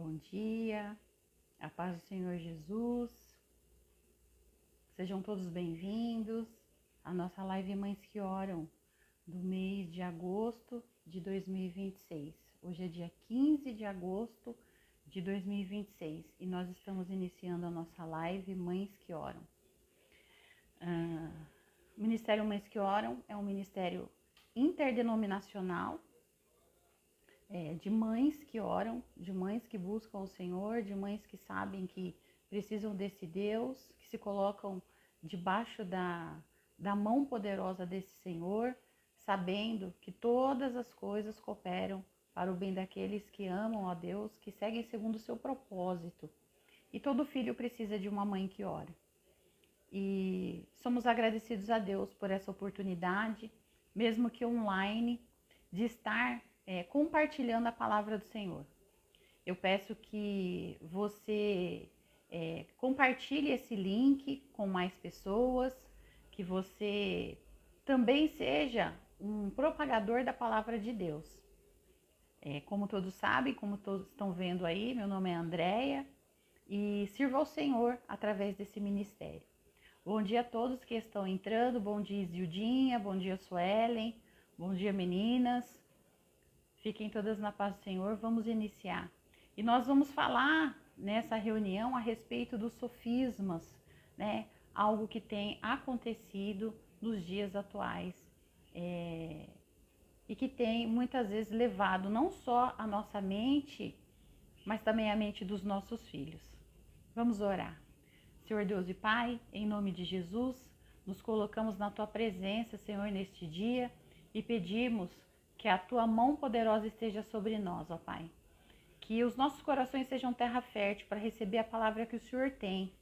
bom dia, a paz do Senhor Jesus. Sejam todos bem-vindos à nossa live Mães que Oram do mês de agosto de 2026. Hoje é dia 15 de agosto de 2026 e nós estamos iniciando a nossa live Mães que Oram. O Ministério Mães que Oram é um ministério interdenominacional de mães que oram, de mães que buscam o Senhor, de mães que sabem que precisam desse Deus, que se colocam debaixo da mão poderosa desse Senhor, sabendo que todas as coisas cooperam para o bem daqueles que amam a Deus, que seguem segundo o seu propósito. E todo filho precisa de uma mãe que ora. E somos agradecidos a Deus por essa oportunidade, mesmo que online, de estar compartilhando a palavra do Senhor. Eu peço que você compartilhe esse link com mais pessoas, que você também seja um propagador da palavra de Deus. Como todos sabem, como todos estão vendo aí, meu nome é Andréia e sirvo ao Senhor através desse ministério. Bom dia a todos que estão entrando, bom dia Isildinha, bom dia Suelen, bom dia meninas. Fiquem todas na paz do Senhor, vamos iniciar. E nós vamos falar nessa reunião a respeito dos sofismas, né? Algo que tem acontecido nos dias atuais e que tem muitas vezes levado não só a nossa mente, mas também a mente dos nossos filhos. Vamos orar. Senhor Deus e Pai, em nome de Jesus, nos colocamos na Tua presença, Senhor, neste dia e pedimos que a Tua mão poderosa esteja sobre nós, ó Pai. Que os nossos corações sejam terra fértil para receber a palavra que o Senhor tem.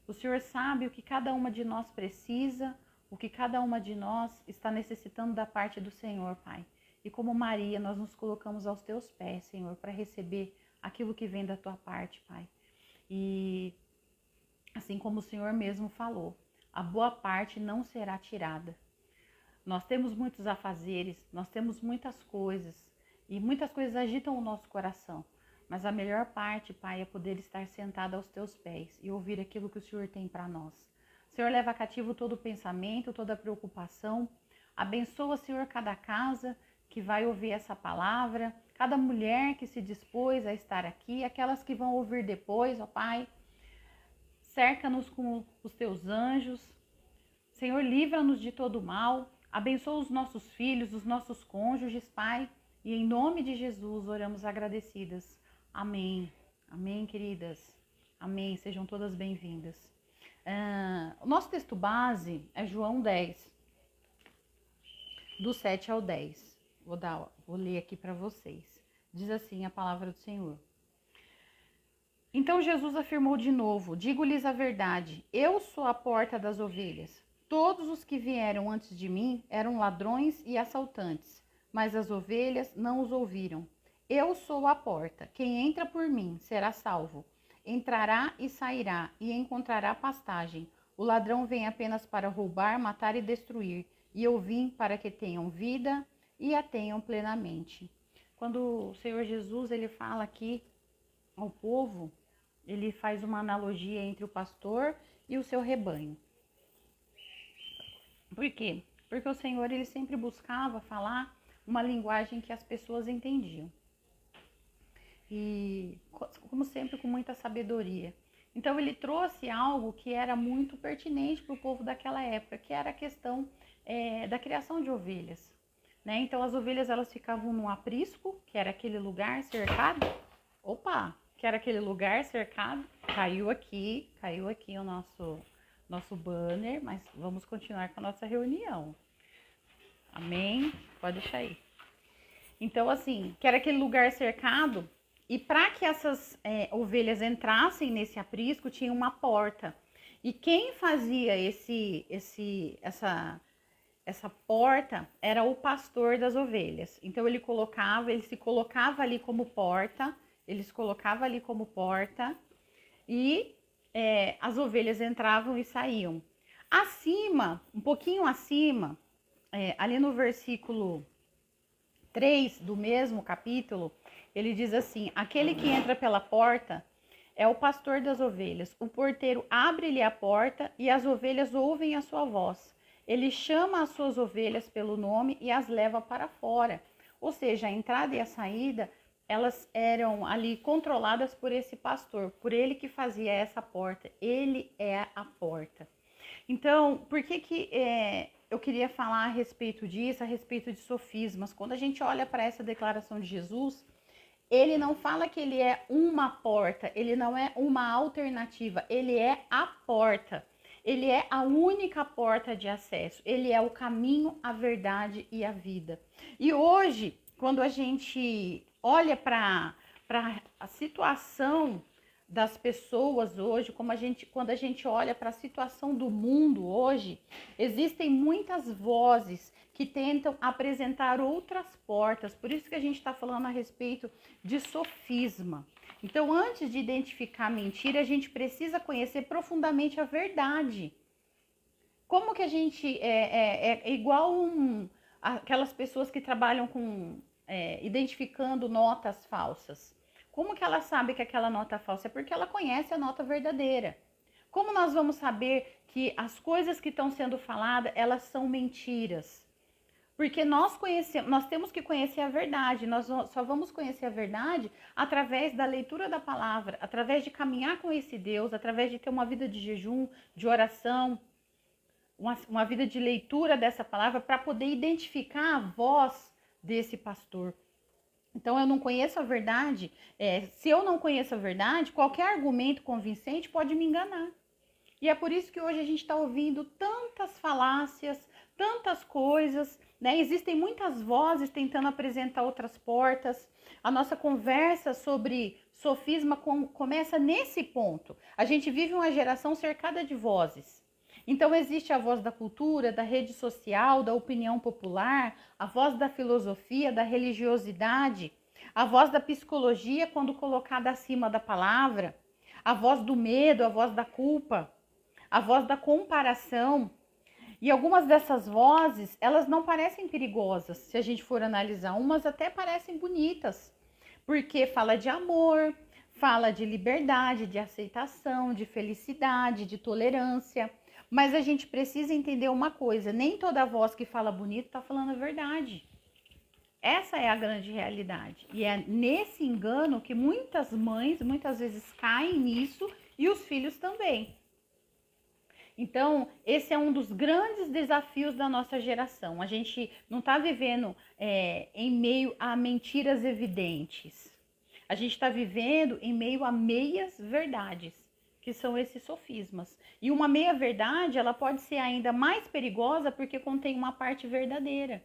O Senhor sabe o que cada uma de nós precisa, o que cada uma de nós está necessitando da parte do Senhor, Pai. E como Maria, nós nos colocamos aos Teus pés, Senhor, para receber aquilo que vem da Tua parte, Pai. E assim como o Senhor mesmo falou, a boa parte não será tirada. Nós temos muitos afazeres, nós temos muitas coisas e muitas coisas agitam o nosso coração. Mas a melhor parte, Pai, é poder estar sentado aos Teus pés e ouvir aquilo que o Senhor tem para nós. Senhor, leva cativo todo o pensamento, toda a preocupação. Abençoa, Senhor, cada casa que vai ouvir essa palavra, cada mulher que se dispôs a estar aqui, aquelas que vão ouvir depois, ó Pai. Cerca-nos com os Teus anjos. Senhor, livra-nos de todo mal. Abençoa os nossos filhos, os nossos cônjuges, Pai. E em nome de Jesus oramos agradecidas. Amém. Amém, queridas. Amém. Sejam todas bem-vindas. O nosso texto base é João 10, do 7 ao 10. Vou ler aqui para vocês. Diz assim a palavra do Senhor. Então Jesus afirmou de novo: digo-lhes a verdade, eu sou a porta das ovelhas. Todos os que vieram antes de mim eram ladrões e assaltantes, mas as ovelhas não os ouviram. Eu sou a porta. Quem entra por mim será salvo. Entrará e sairá e encontrará pastagem. O ladrão vem apenas para roubar, matar e destruir. E eu vim para que tenham vida e a tenham plenamente. Quando o Senhor Jesus ele fala aqui ao povo, ele faz uma analogia entre o pastor e o seu rebanho. Por quê? Porque o Senhor ele sempre buscava falar uma linguagem que as pessoas entendiam. E, como sempre, com muita sabedoria. Então, ele trouxe algo que era muito pertinente para o povo daquela época, que era a questão da criação de ovelhas. Né? Então, as ovelhas elas ficavam num aprisco, que era aquele lugar cercado. Que era aquele lugar cercado. Caiu aqui o nosso banner, mas vamos continuar com a nossa reunião. Amém? Pode deixar aí. Então, assim, que era aquele lugar cercado, e para que essas ovelhas entrassem nesse aprisco, tinha uma porta. E quem fazia essa porta era o pastor das ovelhas. Então, ele se colocava ali como porta, e as ovelhas entravam e saíam. Acima, um pouquinho acima, ali no versículo 3 do mesmo capítulo, ele diz assim: aquele que entra pela porta é o pastor das ovelhas. O porteiro abre-lhe a porta e as ovelhas ouvem a sua voz. Ele chama as suas ovelhas pelo nome e as leva para fora. Ou seja, a entrada e a saída, elas eram ali controladas por esse pastor, por ele que fazia essa porta. Ele é a porta. Então, por que eu queria falar a respeito disso, a respeito de sofismas? Quando a gente olha para essa declaração de Jesus, ele não fala que ele é uma porta, ele não é uma alternativa, ele é a porta. Ele é a única porta de acesso, ele é o caminho, a verdade e a vida. E hoje, quando a gente olha para a situação das pessoas hoje, quando a gente olha para a situação do mundo hoje, existem muitas vozes que tentam apresentar outras portas. Por isso que a gente está falando a respeito de sofisma. Então, antes de identificar mentira, a gente precisa conhecer profundamente a verdade. Como que a gente é igual aquelas pessoas que trabalham com identificando notas falsas. Como que ela sabe que aquela nota é falsa? É porque ela conhece a nota verdadeira. Como nós vamos saber que as coisas que estão sendo faladas, elas são mentiras? Porque nós temos que conhecer a verdade. Nós só vamos conhecer a verdade através da leitura da palavra, através de caminhar com esse Deus, através de ter uma vida de jejum, de oração, uma vida de leitura dessa palavra, para poder identificar a voz desse pastor. Então, eu não conheço a verdade. Se eu não conheço a verdade, qualquer argumento convincente pode me enganar. E é por isso que hoje a gente está ouvindo tantas falácias, tantas coisas, né? Existem muitas vozes tentando apresentar outras portas. A nossa conversa sobre sofisma começa nesse ponto. A gente vive uma geração cercada de vozes. Então, existe a voz da cultura, da rede social, da opinião popular, a voz da filosofia, da religiosidade, a voz da psicologia quando colocada acima da palavra, a voz do medo, a voz da culpa, a voz da comparação. E algumas dessas vozes, elas não parecem perigosas, se a gente for analisar. Umas até parecem bonitas, porque fala de amor, fala de liberdade, de aceitação, de felicidade, de tolerância. Mas a gente precisa entender uma coisa, nem toda voz que fala bonito está falando a verdade. Essa é a grande realidade. E é nesse engano que muitas mães, muitas vezes, caem nisso e os filhos também. Então, esse é um dos grandes desafios da nossa geração. A gente não está vivendo em meio a mentiras evidentes. A gente está vivendo em meio a meias verdades, que são esses sofismas. E uma meia-verdade, ela pode ser ainda mais perigosa porque contém uma parte verdadeira.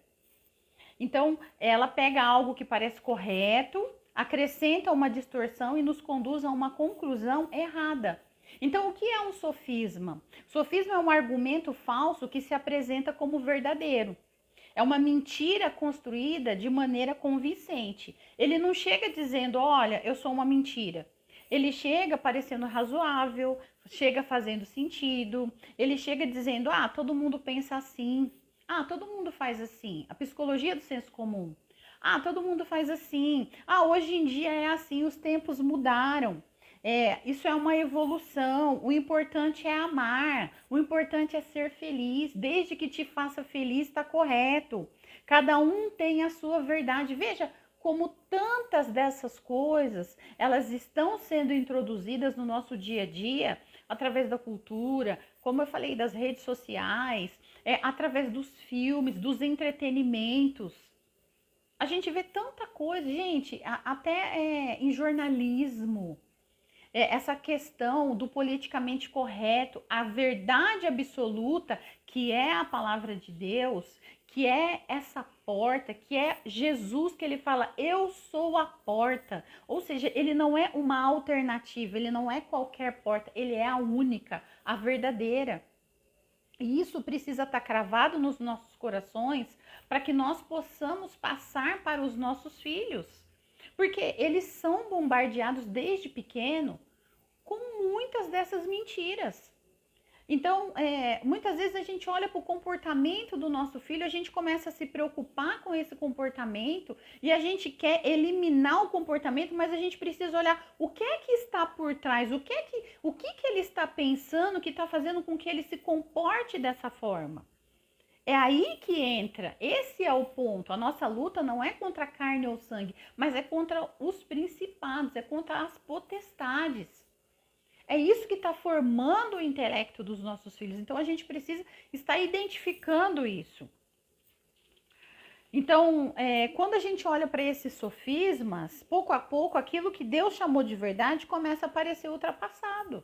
Então, ela pega algo que parece correto, acrescenta uma distorção e nos conduz a uma conclusão errada. Então, o que é um sofisma? Sofisma é um argumento falso que se apresenta como verdadeiro. É uma mentira construída de maneira convincente. Ele não chega dizendo, olha, eu sou uma mentira. Ele chega parecendo razoável, chega fazendo sentido, ele chega dizendo, todo mundo pensa assim, todo mundo faz assim, a psicologia do senso comum, todo mundo faz assim, hoje em dia é assim, os tempos mudaram, isso é uma evolução, o importante é amar, o importante é ser feliz, desde que te faça feliz está correto, cada um tem a sua verdade, veja, como tantas dessas coisas, elas estão sendo introduzidas no nosso dia a dia, através da cultura, como eu falei, das redes sociais, através dos filmes, dos entretenimentos. A gente vê tanta coisa, gente, até em jornalismo, essa questão do politicamente correto, a verdade absoluta, que é a palavra de Deus, que é essa porta, que é Jesus, que ele fala, eu sou a porta. Ou seja, ele não é uma alternativa, ele não é qualquer porta, ele é a única, a verdadeira. E isso precisa estar cravado nos nossos corações para que nós possamos passar para os nossos filhos. Porque eles são bombardeados desde pequeno com muitas dessas mentiras. Então, muitas vezes a gente olha para o comportamento do nosso filho, a gente começa a se preocupar com esse comportamento e a gente quer eliminar o comportamento, mas a gente precisa olhar o que é que está por trás, o que que ele está pensando que está fazendo com que ele se comporte dessa forma. É aí que entra, esse é o ponto. A nossa luta não é contra a carne ou sangue, mas é contra os principados, é contra as potestades. É isso que está formando o intelecto dos nossos filhos. Então a gente precisa estar identificando isso. Então, quando a gente olha para esses sofismas, pouco a pouco aquilo que Deus chamou de verdade começa a parecer ultrapassado.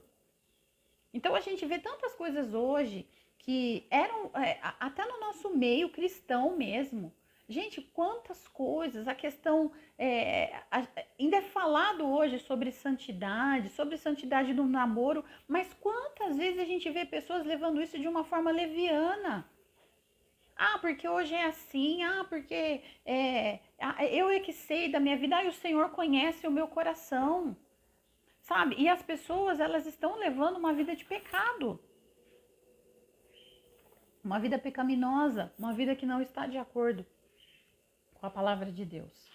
Então a gente vê tantas coisas hoje que eram até no nosso meio cristão mesmo. Gente, quantas coisas, a questão, ainda é falado hoje sobre santidade no namoro, mas quantas vezes a gente vê pessoas levando isso de uma forma leviana? Ah, porque hoje é assim, porque eu é que sei da minha vida, e o Senhor conhece o meu coração, sabe? E as pessoas, elas estão levando uma vida de pecado. Uma vida pecaminosa, uma vida que não está de acordo com a palavra de Deus.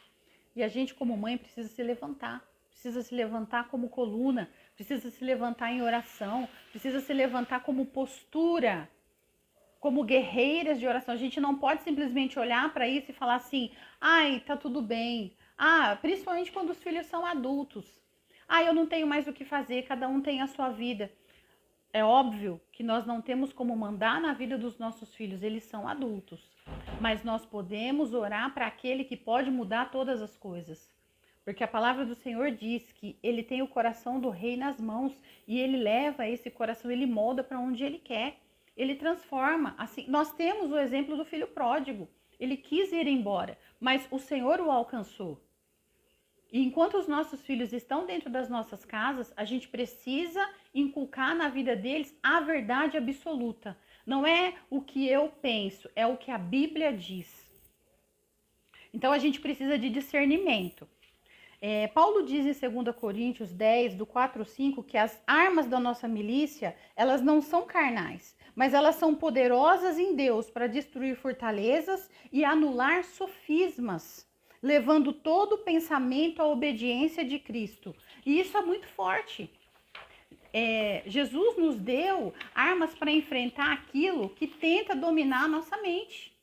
E a gente, como mãe, precisa se levantar como coluna, precisa se levantar em oração, precisa se levantar como postura, como guerreiras de oração. A gente não pode simplesmente olhar para isso e falar assim, ai, tá tudo bem. Principalmente quando os filhos são adultos. Eu não tenho mais o que fazer, cada um tem a sua vida. É óbvio que nós não temos como mandar na vida dos nossos filhos, eles são adultos. Mas nós podemos orar para aquele que pode mudar todas as coisas. Porque a palavra do Senhor diz que ele tem o coração do rei nas mãos e ele leva esse coração, ele molda para onde ele quer. Ele transforma. Assim, nós temos o exemplo do filho pródigo. Ele quis ir embora, mas o Senhor o alcançou. E enquanto os nossos filhos estão dentro das nossas casas, a gente precisa inculcar na vida deles a verdade absoluta. Não é o que eu penso, é o que a Bíblia diz. Então a gente precisa de discernimento. Paulo diz em 2 Coríntios 10, do 4 ao 5, que as armas da nossa milícia, elas não são carnais, mas elas são poderosas em Deus para destruir fortalezas e anular sofismas, levando todo o pensamento à obediência de Cristo. E isso é muito forte. Jesus nos deu armas para enfrentar aquilo que tenta dominar a nossa mente.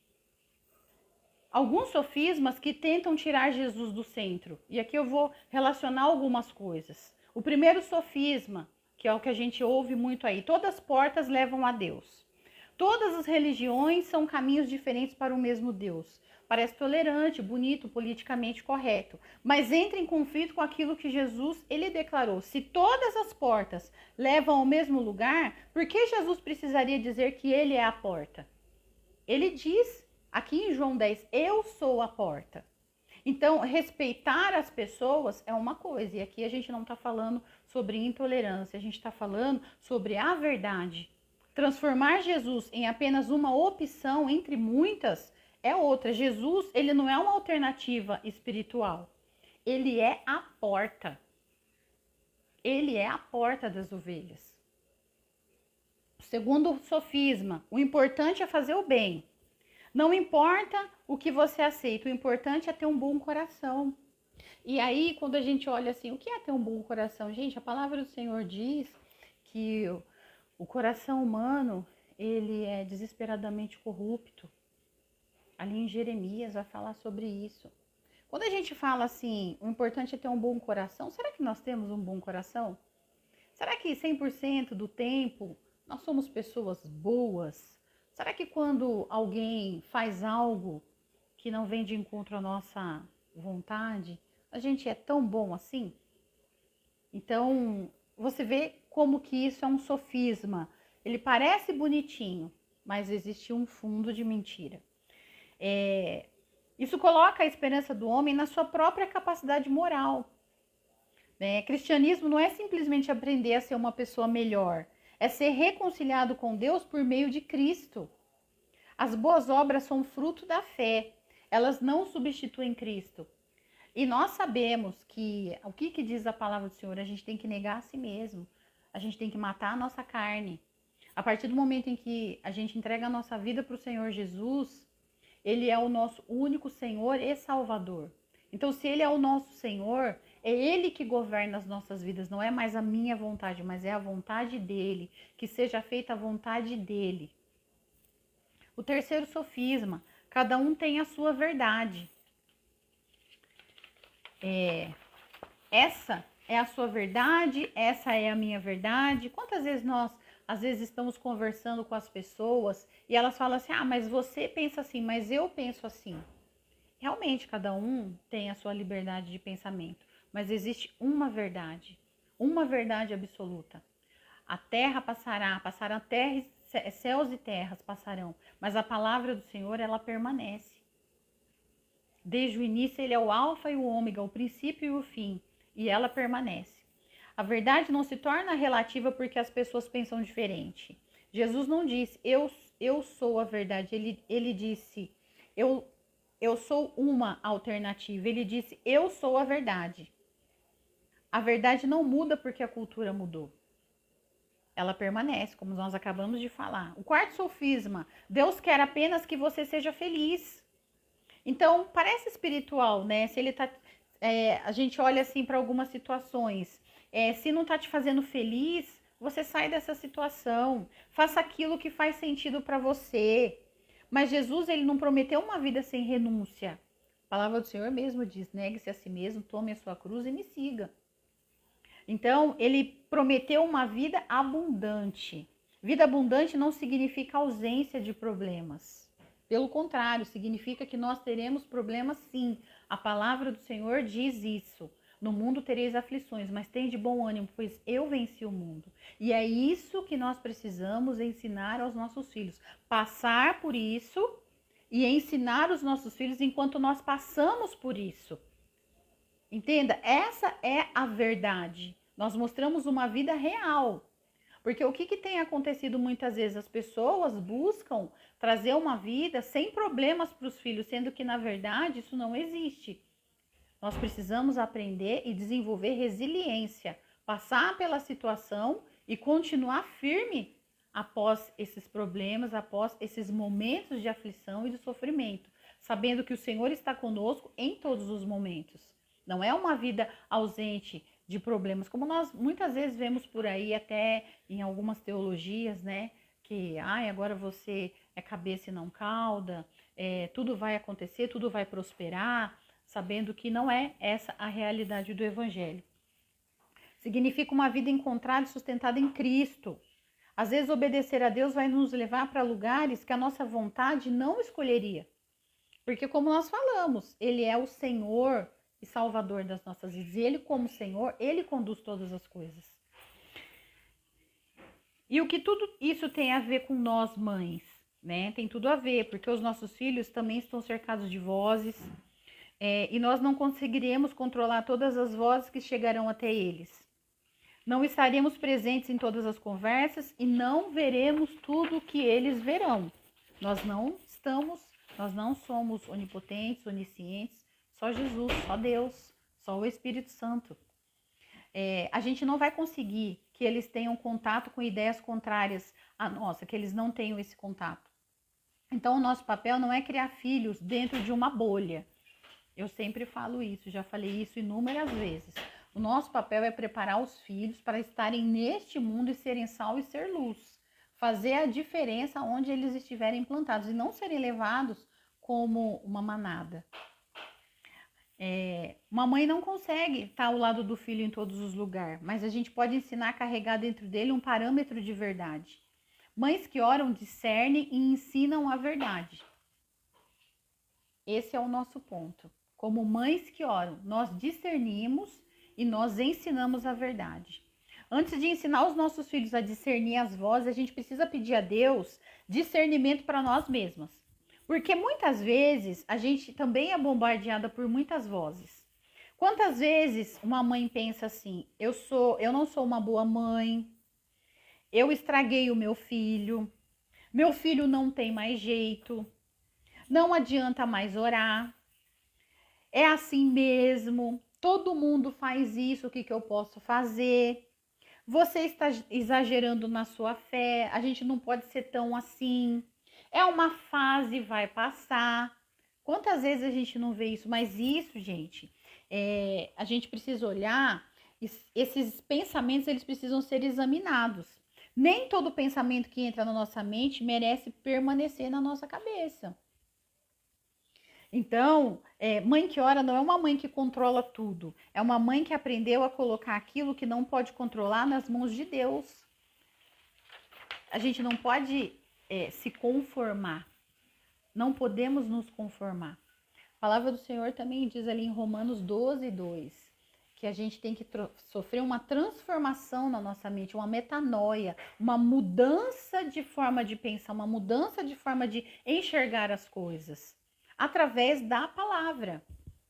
Alguns sofismas que tentam tirar Jesus do centro. E aqui eu vou relacionar algumas coisas. O primeiro sofisma, que é o que a gente ouve muito aí, todas as portas levam a Deus. Todas as religiões são caminhos diferentes para o mesmo Deus. Parece tolerante, bonito, politicamente correto, mas entra em conflito com aquilo que Jesus ele declarou. Se todas as portas levam ao mesmo lugar, por que Jesus precisaria dizer que ele é a porta? Ele diz aqui em João 10, eu sou a porta. Então, respeitar as pessoas é uma coisa, e aqui a gente não está falando sobre intolerância, a gente está falando sobre a verdade. Transformar Jesus em apenas uma opção entre muitas é outra. Jesus, ele não é uma alternativa espiritual. Ele é a porta. Ele é a porta das ovelhas. Segundo sofisma, o importante é fazer o bem. Não importa o que você aceita, o importante é ter um bom coração. E aí, quando a gente olha assim, o que é ter um bom coração? Gente, a palavra do Senhor diz que o coração humano, ele é desesperadamente corrupto. Ali em Jeremias vai falar sobre isso. Quando a gente fala assim, o importante é ter um bom coração, será que nós temos um bom coração? Será que 100% do tempo nós somos pessoas boas? Será que quando alguém faz algo que não vem de encontro à nossa vontade, a gente é tão bom assim? Então, você vê como que isso é um sofisma. Ele parece bonitinho, mas existe um fundo de mentira. Isso coloca a esperança do homem na sua própria capacidade moral. Cristianismo não é simplesmente aprender a ser uma pessoa melhor, é ser reconciliado com Deus por meio de Cristo. As boas obras são fruto da fé, elas não substituem Cristo. E nós sabemos que, o que diz a palavra do Senhor? A gente tem que negar a si mesmo, a gente tem que matar a nossa carne, A partir do momento em que a gente entrega a nossa vida para o Senhor Jesus, Ele é o nosso único Senhor e Salvador. Então, se Ele é o nosso Senhor, é Ele que governa as nossas vidas. Não é mais a minha vontade, mas é a vontade dEle. Que seja feita a vontade dEle. O terceiro sofisma. Cada um tem a sua verdade. Essa é a sua verdade, essa é a minha verdade. Quantas vezes nós, às vezes, estamos conversando com as pessoas e elas falam assim, mas você pensa assim, mas eu penso assim. Realmente, cada um tem a sua liberdade de pensamento, mas existe uma verdade absoluta. A terra passará, passarão terra, céus e terras passarão, mas a palavra do Senhor, ela permanece. Desde o início, ele é o alfa e o ômega, o princípio e o fim, e ela permanece. A verdade não se torna relativa porque as pessoas pensam diferente. Jesus não disse, eu sou a verdade. Ele disse, eu sou uma alternativa. Ele disse, eu sou a verdade. A verdade não muda porque a cultura mudou. Ela permanece, como nós acabamos de falar. O quarto sofisma, Deus quer apenas que você seja feliz. Então, parece espiritual, né? Se ele tá, a gente olha assim para algumas situações. Se não está te fazendo feliz, você sai dessa situação. Faça aquilo que faz sentido para você. Mas Jesus, ele não prometeu uma vida sem renúncia. A palavra do Senhor mesmo diz, negue-se a si mesmo, tome a sua cruz e me siga. Então, ele prometeu uma vida abundante. Vida abundante não significa ausência de problemas. Pelo contrário, significa que nós teremos problemas sim. A palavra do Senhor diz isso. No mundo tereis aflições, mas tem de bom ânimo, pois eu venci o mundo. E é isso que nós precisamos ensinar aos nossos filhos. Passar por isso e ensinar os nossos filhos enquanto nós passamos por isso. Entenda, essa é a verdade. Nós mostramos uma vida real. Porque o que tem acontecido muitas vezes? As pessoas buscam trazer uma vida sem problemas para os filhos, sendo que, na verdade, isso não existe. Nós precisamos aprender e desenvolver resiliência, passar pela situação e continuar firme após esses problemas, após esses momentos de aflição e de sofrimento, sabendo que o Senhor está conosco em todos os momentos. Não é uma vida ausente de problemas, como nós muitas vezes vemos por aí, até em algumas teologias, né? Que agora você é cabeça e não cauda, tudo vai acontecer, tudo vai prosperar, sabendo que não é essa a realidade do Evangelho. Significa uma vida encontrada e sustentada em Cristo. Às vezes obedecer a Deus vai nos levar para lugares que a nossa vontade não escolheria. Porque como nós falamos, Ele é o Senhor e Salvador das nossas vidas. E Ele, como Senhor, Ele conduz todas as coisas. E o que tudo isso tem a ver com nós, mães, né? Tem tudo a ver, porque os nossos filhos também estão cercados de vozes, e nós não conseguiremos controlar todas as vozes que chegarão até eles. Não estaremos presentes em todas as conversas e não veremos tudo o que eles verão. Nós não somos onipotentes, oniscientes. Só Jesus, só Deus, só o Espírito Santo. A gente não vai conseguir que eles tenham contato com ideias contrárias à nossa, que eles não tenham esse contato. Então, o nosso papel não é criar filhos dentro de uma bolha. Eu sempre falo isso, já falei isso inúmeras vezes. O nosso papel é preparar os filhos para estarem neste mundo e serem sal e ser luz. Fazer a diferença onde eles estiverem plantados e não serem levados como uma manada. Uma mãe não consegue estar ao lado do filho em todos os lugares, mas a gente pode ensinar a carregar dentro dele um parâmetro de verdade. Mães que oram discernem e ensinam a verdade. Esse é o nosso ponto. Como mães que oram, nós discernimos e nós ensinamos a verdade. Antes de ensinar os nossos filhos a discernir as vozes, a gente precisa pedir a Deus discernimento para nós mesmas. Porque muitas vezes a gente também é bombardeada por muitas vozes. Quantas vezes uma mãe pensa assim, eu não sou uma boa mãe, eu estraguei o meu filho não tem mais jeito, não adianta mais orar, é assim mesmo, todo mundo faz isso, o que eu posso fazer? Você está exagerando na sua fé, a gente não pode ser tão assim. É uma fase, vai passar. Quantas vezes a gente não vê isso? Mas isso, gente, a gente precisa olhar, esses pensamentos, eles precisam ser examinados. Nem todo pensamento que entra na nossa mente merece permanecer na nossa cabeça. Então, mãe que ora não é uma mãe que controla tudo. É uma mãe que aprendeu a colocar aquilo que não pode controlar nas mãos de Deus. A gente não pode se conformar. Não podemos nos conformar. A palavra do Senhor também diz ali em Romanos 12, 2, que a gente tem que sofrer uma transformação na nossa mente, uma metanoia, uma mudança de forma de pensar, uma mudança de forma de enxergar as coisas, através da palavra.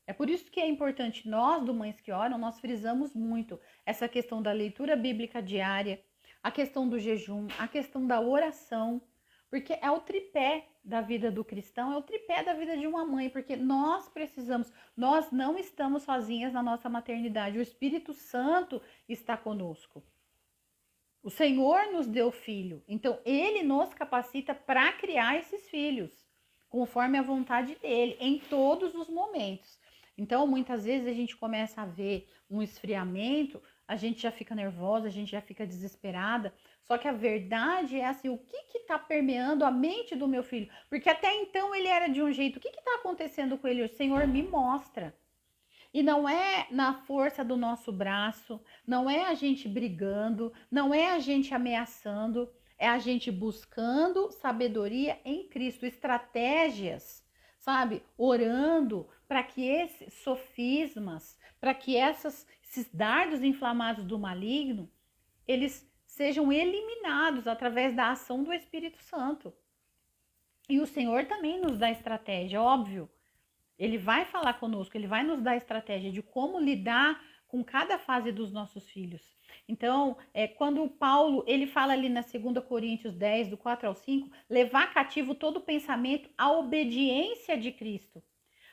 É por isso que é importante, nós do Mães que Oram, nós frisamos muito essa questão da leitura bíblica diária, a questão do jejum, a questão da oração, porque é o tripé da vida do cristão, é o tripé da vida de uma mãe, porque nós precisamos, nós não estamos sozinhas na nossa maternidade, o Espírito Santo está conosco. O Senhor nos deu filho, então Ele nos capacita para criar esses filhos, conforme a vontade dEle, em todos os momentos. Então, muitas vezes a gente começa a ver um esfriamento, a gente já fica nervosa, a gente já fica desesperada. Só que a verdade é assim, o que está permeando a mente do meu filho? Porque até então ele era de um jeito, o que está acontecendo com ele? O Senhor me mostra. E não é na força do nosso braço, não é a gente brigando, não é a gente ameaçando, é a gente buscando sabedoria em Cristo, estratégias, sabe? Orando para que esses sofismas, para que esses dardos inflamados do maligno, eles sejam eliminados através da ação do Espírito Santo. E o Senhor também nos dá estratégia, óbvio. Ele vai falar conosco, ele vai nos dar estratégia de como lidar com cada fase dos nossos filhos. Então, quando Paulo, ele fala ali na 2 Coríntios 10, do 4 ao 5, levar cativo todo pensamento à obediência de Cristo.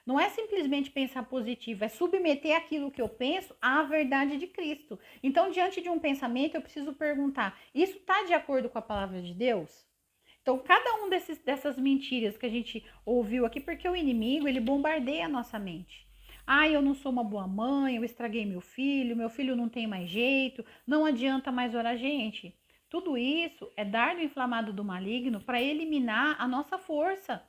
Não é simplesmente pensar positivo, é submeter aquilo que eu penso à verdade de Cristo. Então, diante de um pensamento, eu preciso perguntar, isso está de acordo com a palavra de Deus? Então, cada um dessas mentiras que a gente ouviu aqui, porque o inimigo, ele bombardeia a nossa mente. Ah, eu não sou uma boa mãe, eu estraguei meu filho não tem mais jeito, não adianta mais orar. Gente, tudo isso é dardo inflamado do maligno para eliminar a nossa força.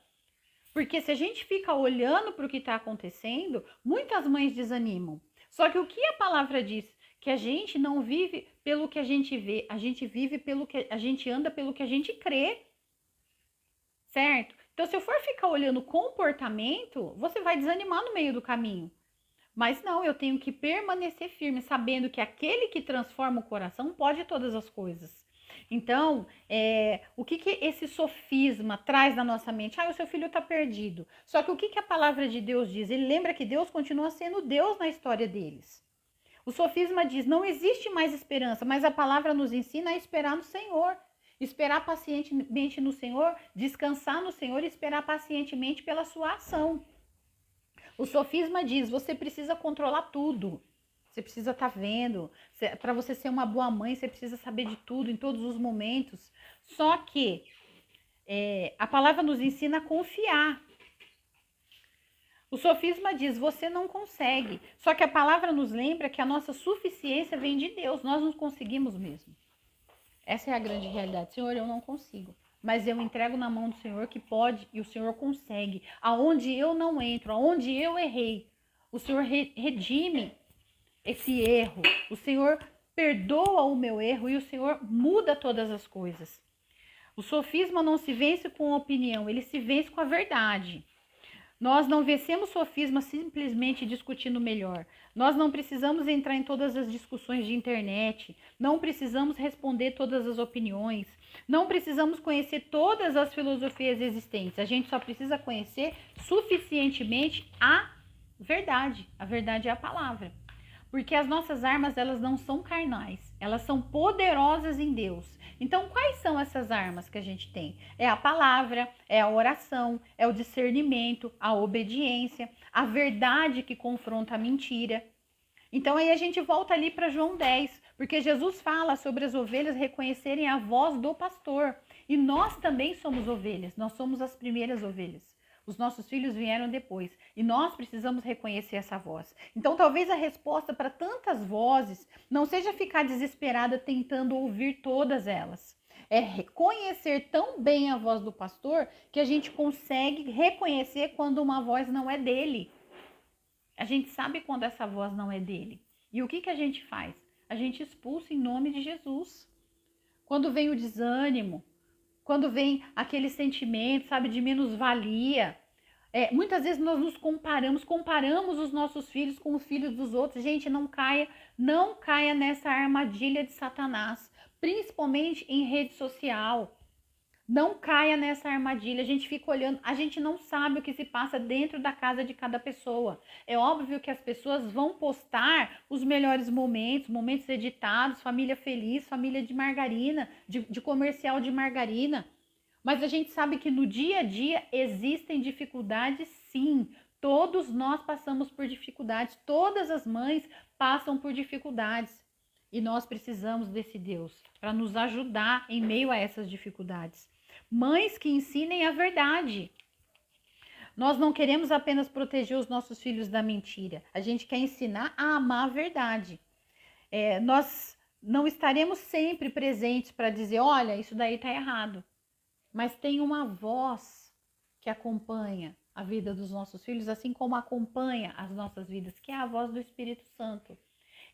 Porque se a gente fica olhando para o que está acontecendo, muitas mães desanimam. Só que o que a palavra diz? Que a gente não vive pelo que a gente vê, a gente vive pelo que a gente anda, pelo que a gente crê. Certo? Então, se eu for ficar olhando comportamento, você vai desanimar no meio do caminho. Mas não, eu tenho que permanecer firme, sabendo que aquele que transforma o coração pode todas as coisas. Então, o que esse sofisma traz na nossa mente? Ah, o seu filho está perdido. Só que o que a palavra de Deus diz? Ele lembra que Deus continua sendo Deus na história deles. O sofisma diz, não existe mais esperança, mas a palavra nos ensina a esperar no Senhor. Esperar pacientemente no Senhor, descansar no Senhor e esperar pacientemente pela sua ação. O sofisma diz, você precisa controlar tudo. Você precisa estar vendo. Para você ser uma boa mãe, você precisa saber de tudo, em todos os momentos. Só que a palavra nos ensina a confiar. O sofisma diz, você não consegue. Só que a palavra nos lembra que a nossa suficiência vem de Deus. Nós não conseguimos mesmo. Essa é a grande realidade. Senhor, eu não consigo. Mas eu entrego na mão do Senhor que pode e o Senhor consegue. Aonde eu não entro, aonde eu errei, o Senhor redime esse erro. O Senhor perdoa o meu erro e o Senhor muda todas as coisas. O sofisma não se vence com opinião, ele se vence com a verdade. Nós não vencemos sofisma simplesmente discutindo melhor. Nós não precisamos entrar em todas as discussões de internet. Não precisamos responder todas as opiniões. Não precisamos conhecer todas as filosofias existentes. A gente só precisa conhecer suficientemente a verdade. A verdade é a palavra. Porque as nossas armas, elas não são carnais. Elas são poderosas em Deus. Então, quais são essas armas que a gente tem? É a palavra, é a oração, é o discernimento, a obediência, a verdade que confronta a mentira. Então, aí a gente volta ali para João 10. Porque Jesus fala sobre as ovelhas reconhecerem a voz do pastor. E nós também somos ovelhas, nós somos as primeiras ovelhas. Os nossos filhos vieram depois e nós precisamos reconhecer essa voz. Então, talvez a resposta para tantas vozes não seja ficar desesperada tentando ouvir todas elas. É reconhecer tão bem a voz do pastor que a gente consegue reconhecer quando uma voz não é dele. A gente sabe quando essa voz não é dele. E o que a gente faz? A gente expulsa em nome de Jesus. Quando vem o desânimo, quando vem aquele sentimento, sabe, de menos-valia. Muitas vezes nós nos comparamos os nossos filhos com os filhos dos outros. Gente, não caia nessa armadilha de Satanás, principalmente em rede social. Não caia nessa armadilha, a gente fica olhando, a gente não sabe o que se passa dentro da casa de cada pessoa. É óbvio que as pessoas vão postar os melhores momentos, momentos editados, família feliz, família de margarina, de comercial de margarina. Mas a gente sabe que no dia a dia existem dificuldades, sim. Todos nós passamos por dificuldades, todas as mães passam por dificuldades. E nós precisamos desse Deus para nos ajudar em meio a essas dificuldades. Mães que ensinem a verdade. Nós não queremos apenas proteger os nossos filhos da mentira. A gente quer ensinar a amar a verdade. Nós não estaremos sempre presentes para dizer, olha, isso daí está errado. Mas tem uma voz que acompanha a vida dos nossos filhos, assim como acompanha as nossas vidas, que é a voz do Espírito Santo.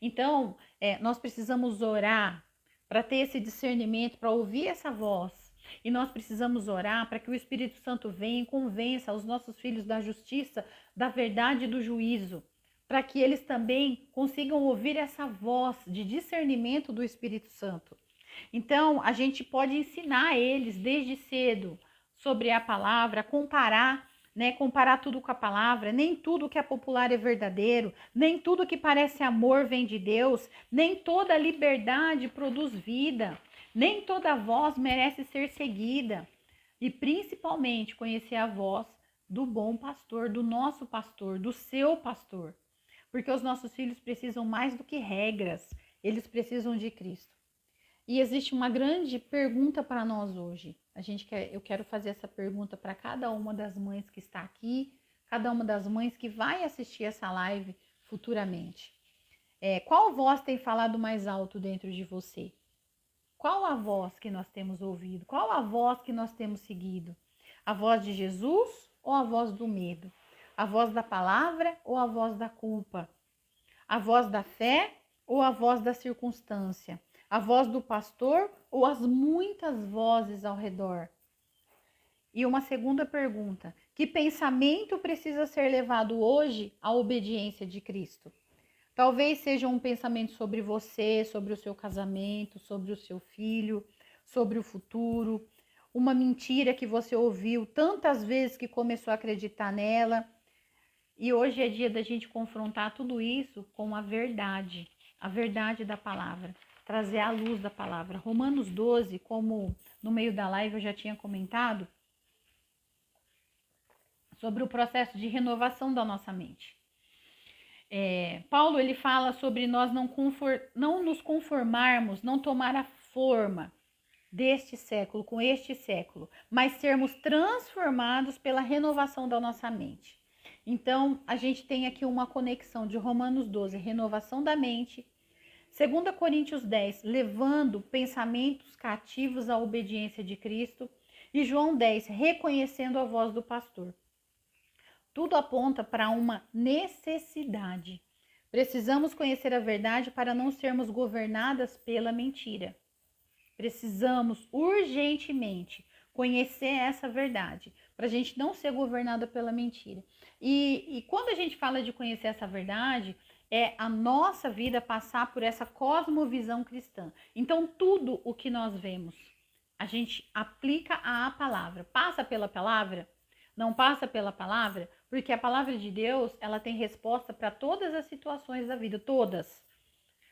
Então, nós precisamos orar para ter esse discernimento, para ouvir essa voz. E nós precisamos orar para que o Espírito Santo venha e convença os nossos filhos da justiça, da verdade e do juízo. Para que eles também consigam ouvir essa voz de discernimento do Espírito Santo. Então, a gente pode ensinar eles desde cedo sobre a palavra, comparar tudo com a palavra. Nem tudo que é popular é verdadeiro, nem tudo que parece amor vem de Deus, nem toda liberdade produz vida, nem toda voz merece ser seguida. E principalmente conhecer a voz do bom pastor, do nosso pastor, do seu pastor. Porque os nossos filhos precisam mais do que regras, eles precisam de Cristo. E existe uma grande pergunta para nós hoje. Eu quero fazer essa pergunta para cada uma das mães que está aqui, cada uma das mães que vai assistir essa live futuramente. Qual voz tem falado mais alto dentro de você? Qual a voz que nós temos ouvido? Qual a voz que nós temos seguido? A voz de Jesus ou a voz do medo? A voz da palavra ou a voz da culpa? A voz da fé ou a voz da circunstância? A voz do pastor ou as muitas vozes ao redor? E uma segunda pergunta: que pensamento precisa ser levado hoje à obediência de Cristo? Talvez seja um pensamento sobre você, sobre o seu casamento, sobre o seu filho, sobre o futuro. Uma mentira que você ouviu tantas vezes que começou a acreditar nela. E hoje é dia da gente confrontar tudo isso com a verdade da palavra. Trazer a luz da palavra. Romanos 12, como no meio da live eu já tinha comentado, sobre o processo de renovação da nossa mente. Paulo, ele fala sobre nós não nos conformarmos, não tomar a forma deste século, com este século, mas sermos transformados pela renovação da nossa mente. Então, a gente tem aqui uma conexão de Romanos 12, renovação da mente, 2 Coríntios 10, levando pensamentos cativos à obediência de Cristo, e João 10, reconhecendo a voz do pastor. Tudo aponta para uma necessidade. Precisamos conhecer a verdade para não sermos governadas pela mentira. Precisamos urgentemente conhecer essa verdade, para a gente não ser governada pela mentira. E quando a gente fala de conhecer essa verdade, é a nossa vida passar por essa cosmovisão cristã. Então, tudo o que nós vemos, a gente aplica à palavra. Passa pela palavra? Não passa pela palavra? Porque a palavra de Deus, ela tem resposta para todas as situações da vida, todas.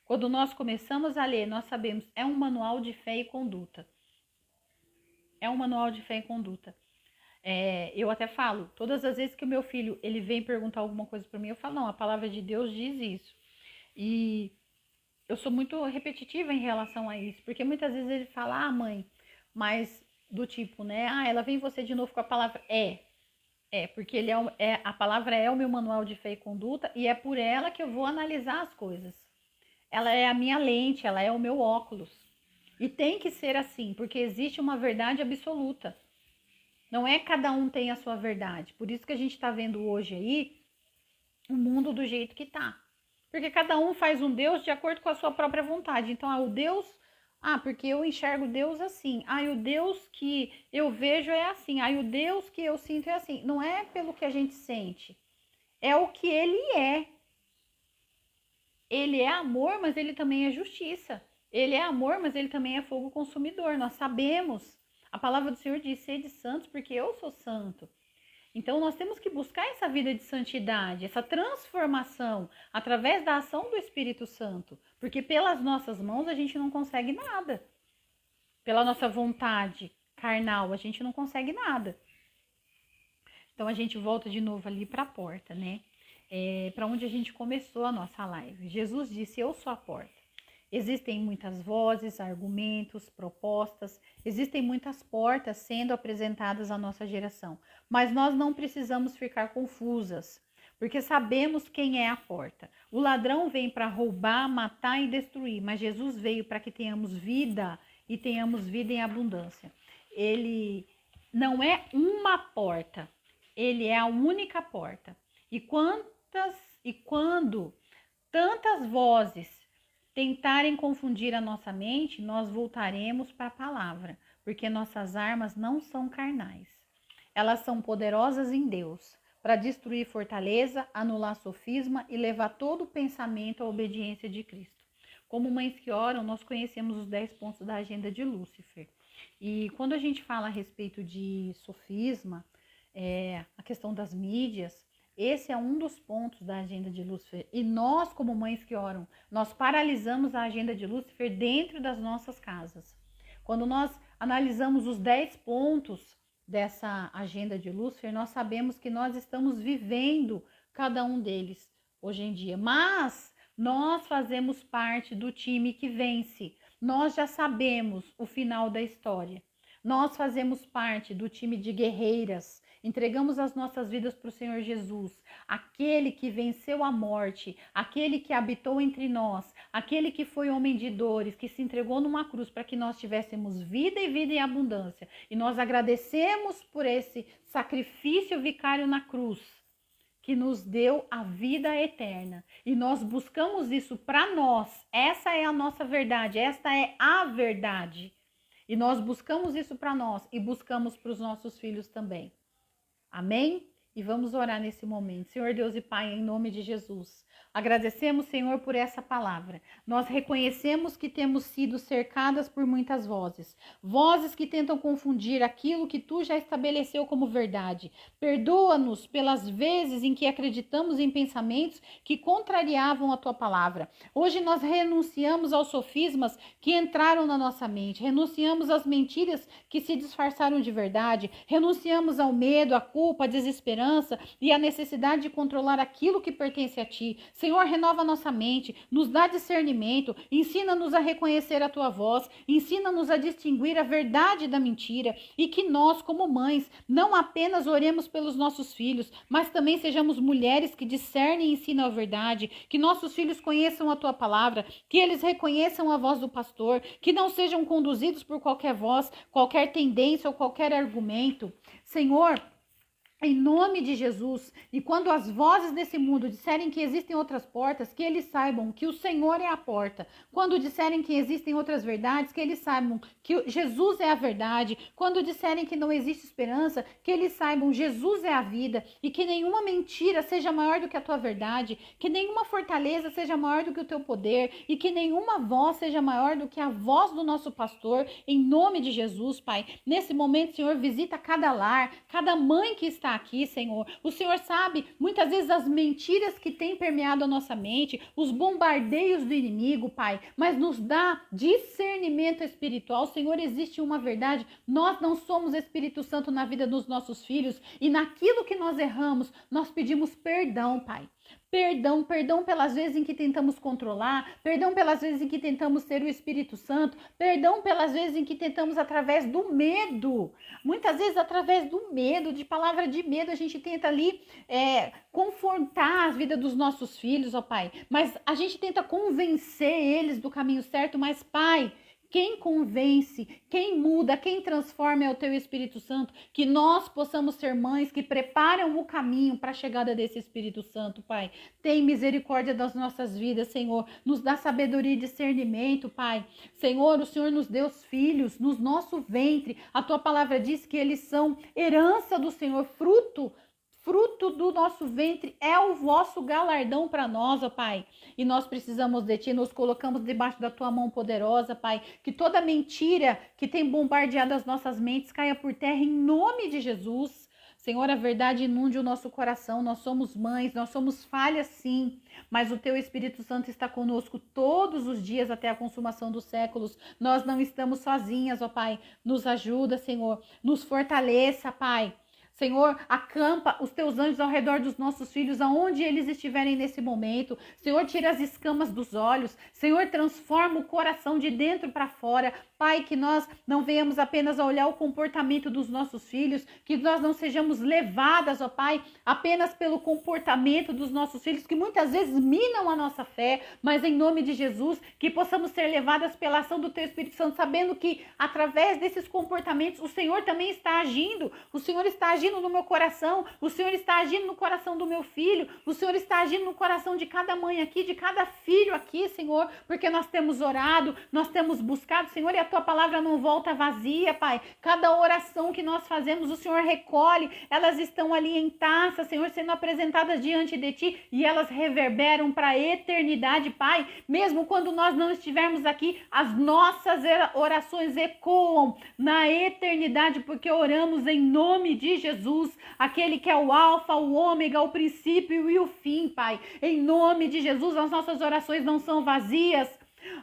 Quando nós começamos a ler, nós sabemos, é um manual de fé e conduta. É um manual de fé e conduta. Eu até falo, todas as vezes que o meu filho ele vem perguntar alguma coisa para mim, eu falo, não, a palavra de Deus diz isso. E eu sou muito repetitiva em relação a isso, porque muitas vezes ele fala, ah, mãe, mas do tipo, né? Ah, ela vem você de novo com a palavra porque a palavra é o meu manual de fé e conduta e é por ela que eu vou analisar as coisas. Ela é a minha lente, ela é o meu óculos. E tem que ser assim, porque existe uma verdade absoluta. Não é cada um tem a sua verdade. Por isso que a gente está vendo hoje aí o mundo do jeito que tá. Porque cada um faz um Deus de acordo com a sua própria vontade. Então, o Deus... Ah, porque eu enxergo Deus assim. Ah, e o Deus que eu vejo é assim. Ah, e o Deus que eu sinto é assim. Não é pelo que a gente sente. É o que ele é. Ele é amor, mas ele também é justiça. Ele é amor, mas ele também é fogo consumidor. Nós sabemos. A palavra do Senhor diz, sede santos, porque eu sou santo. Então, nós temos que buscar essa vida de santidade, essa transformação através da ação do Espírito Santo. Porque pelas nossas mãos a gente não consegue nada. Pela nossa vontade carnal, a gente não consegue nada. Então, a gente volta de novo ali para a porta, né? Para onde a gente começou a nossa live. Jesus disse, eu sou a porta. Existem muitas vozes, argumentos, propostas, existem muitas portas sendo apresentadas à nossa geração, mas nós não precisamos ficar confusas, porque sabemos quem é a porta. O ladrão vem para roubar, matar e destruir, mas Jesus veio para que tenhamos vida e tenhamos vida em abundância. Ele não é uma porta, ele é a única porta. E quando tantas vozes tentarem confundir a nossa mente, nós voltaremos para a palavra, porque nossas armas não são carnais. Elas são poderosas em Deus, para destruir fortaleza, anular sofisma e levar todo o pensamento à obediência de Cristo. Como Mães que Oram, nós conhecemos os 10 pontos da agenda de Lúcifer. E quando a gente fala a respeito de sofisma, a questão das mídias, esse é um dos pontos da agenda de Lúcifer. E nós, como Mães que Oram, nós paralisamos a agenda de Lúcifer dentro das nossas casas. Quando nós analisamos os 10 pontos dessa agenda de Lúcifer, nós sabemos que nós estamos vivendo cada um deles hoje em dia. Mas nós fazemos parte do time que vence. Nós já sabemos o final da história. Nós fazemos parte do time de guerreiras. Entregamos as nossas vidas para o Senhor Jesus, aquele que venceu a morte, aquele que habitou entre nós, aquele que foi homem de dores, que se entregou numa cruz para que nós tivéssemos vida e vida em abundância. E nós agradecemos por esse sacrifício vicário na cruz, que nos deu a vida eterna. E nós buscamos isso para nós. Essa é a nossa verdade, esta é a verdade. E nós buscamos isso para nós e buscamos para os nossos filhos também. Amém? E vamos orar nesse momento. Senhor Deus e Pai, em nome de Jesus, agradecemos, Senhor, por essa palavra. Nós reconhecemos que temos sido cercadas por muitas vozes. Vozes que tentam confundir aquilo que Tu já estabeleceu como verdade. Perdoa-nos pelas vezes em que acreditamos em pensamentos que contrariavam a Tua palavra. Hoje nós renunciamos aos sofismas que entraram na nossa mente. Renunciamos às mentiras que se disfarçaram de verdade. Renunciamos ao medo, à culpa, à desesperança e a necessidade de controlar aquilo que pertence a Ti. Senhor, renova nossa mente, nos dá discernimento, ensina-nos a reconhecer a Tua voz, ensina-nos a distinguir a verdade da mentira e que nós, como mães, não apenas oremos pelos nossos filhos, mas também sejamos mulheres que discernem e ensinam a verdade, que nossos filhos conheçam a Tua palavra, que eles reconheçam a voz do pastor, que não sejam conduzidos por qualquer voz, qualquer tendência ou qualquer argumento. Senhor, em nome de Jesus, e quando as vozes desse mundo disserem que existem outras portas, que eles saibam que o Senhor é a porta. Quando disserem que existem outras verdades, que eles saibam que Jesus é a verdade. Quando disserem que não existe esperança, que eles saibam Jesus é a vida e que nenhuma mentira seja maior do que a tua verdade, que nenhuma fortaleza seja maior do que o teu poder e que nenhuma voz seja maior do que a voz do nosso pastor. Em nome de Jesus, Pai, nesse momento, Senhor, visita cada lar, cada mãe que está aqui, Senhor. O Senhor sabe muitas vezes as mentiras que têm permeado a nossa mente, os bombardeios do inimigo, Pai, mas nos dá discernimento espiritual. Senhor, existe uma verdade: nós não somos Espírito Santo na vida dos nossos filhos e naquilo que nós erramos, nós pedimos perdão, Pai. Perdão pelas vezes em que tentamos controlar, perdão pelas vezes em que tentamos ter o Espírito Santo, perdão pelas vezes em que tentamos através do medo. Muitas vezes através do medo, de palavra de medo, a gente tenta ali confortar a vida dos nossos filhos, ó Pai. Mas a gente tenta convencer eles do caminho certo, mas Pai, quem convence, quem muda, quem transforma é o Teu Espírito Santo. Que nós possamos ser mães que preparam o caminho para a chegada desse Espírito Santo, Pai. Tem misericórdia das nossas vidas, Senhor. Nos dá sabedoria e discernimento, Pai. Senhor, o Senhor nos deu os filhos no nosso ventre. A Tua palavra diz que eles são herança do Senhor, fruto do nosso ventre é o vosso galardão para nós, ó Pai. E nós precisamos de Ti, nos colocamos debaixo da Tua mão poderosa, Pai. Que toda mentira que tem bombardeado as nossas mentes caia por terra em nome de Jesus. Senhor, a verdade inunde o nosso coração. Nós somos mães, nós somos falhas sim, mas o Teu Espírito Santo está conosco todos os dias até a consumação dos séculos. Nós não estamos sozinhas, ó Pai. Nos ajuda, Senhor. Nos fortaleça, Pai. Senhor, acampa os Teus anjos ao redor dos nossos filhos, aonde eles estiverem nesse momento. Senhor, tira as escamas dos olhos. Senhor, transforma o coração de dentro para fora. Pai, que nós não venhamos apenas a olhar o comportamento dos nossos filhos, que nós não sejamos levadas, ó Pai, apenas pelo comportamento dos nossos filhos, que muitas vezes minam a nossa fé, mas em nome de Jesus, que possamos ser levadas pela ação do Teu Espírito Santo, sabendo que através desses comportamentos o Senhor também está agindo. O Senhor está agindo no meu coração, o Senhor está agindo no coração do meu filho, o Senhor está agindo no coração de cada mãe aqui, de cada filho aqui, Senhor, porque nós temos orado, nós temos buscado, Senhor, e a Tua palavra não volta vazia, Pai. Cada oração que nós fazemos, o Senhor recolhe, elas estão ali em taça, Senhor, sendo apresentadas diante de Ti, e elas reverberam para a eternidade, Pai. Mesmo quando nós não estivermos aqui, as nossas orações ecoam na eternidade, porque oramos em nome de Jesus, aquele que é o alfa, o ômega, o princípio e o fim, Pai. Em nome de Jesus, as nossas orações não são vazias.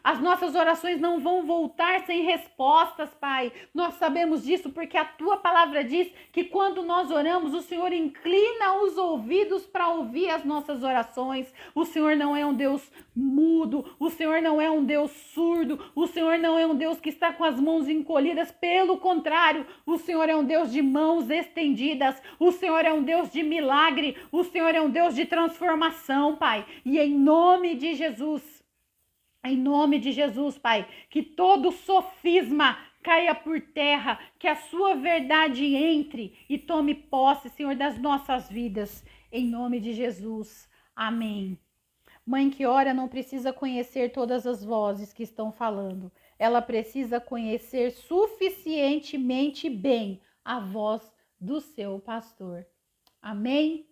As nossas orações não vão voltar sem respostas, Pai. Nós sabemos disso porque a Tua palavra diz que quando nós oramos, o Senhor inclina os ouvidos para ouvir as nossas orações. O Senhor não é um Deus mudo, o Senhor não é um Deus surdo, o Senhor não é um Deus que está com as mãos encolhidas. Pelo contrário, o Senhor é um Deus de mãos estendidas. O Senhor é um Deus de milagre. O Senhor é um Deus de transformação, Pai. E em nome de Jesus, em nome de Jesus, Pai, que todo sofisma caia por terra, que a Sua verdade entre e tome posse, Senhor, das nossas vidas. Em nome de Jesus. Amém. Mãe que ora não precisa conhecer todas as vozes que estão falando. Ela precisa conhecer suficientemente bem a voz do seu pastor. Amém?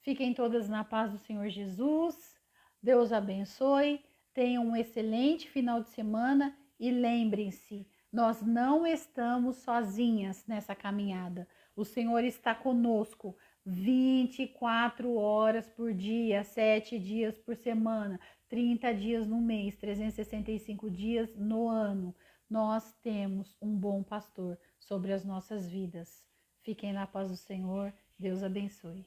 Fiquem todas na paz do Senhor Jesus. Deus abençoe. Tenham um excelente final de semana e lembrem-se, nós não estamos sozinhas nessa caminhada. O Senhor está conosco 24 horas por dia, 7 dias por semana, 30 dias no mês, 365 dias no ano. Nós temos um bom pastor sobre as nossas vidas. Fiquem na paz do Senhor. Deus abençoe.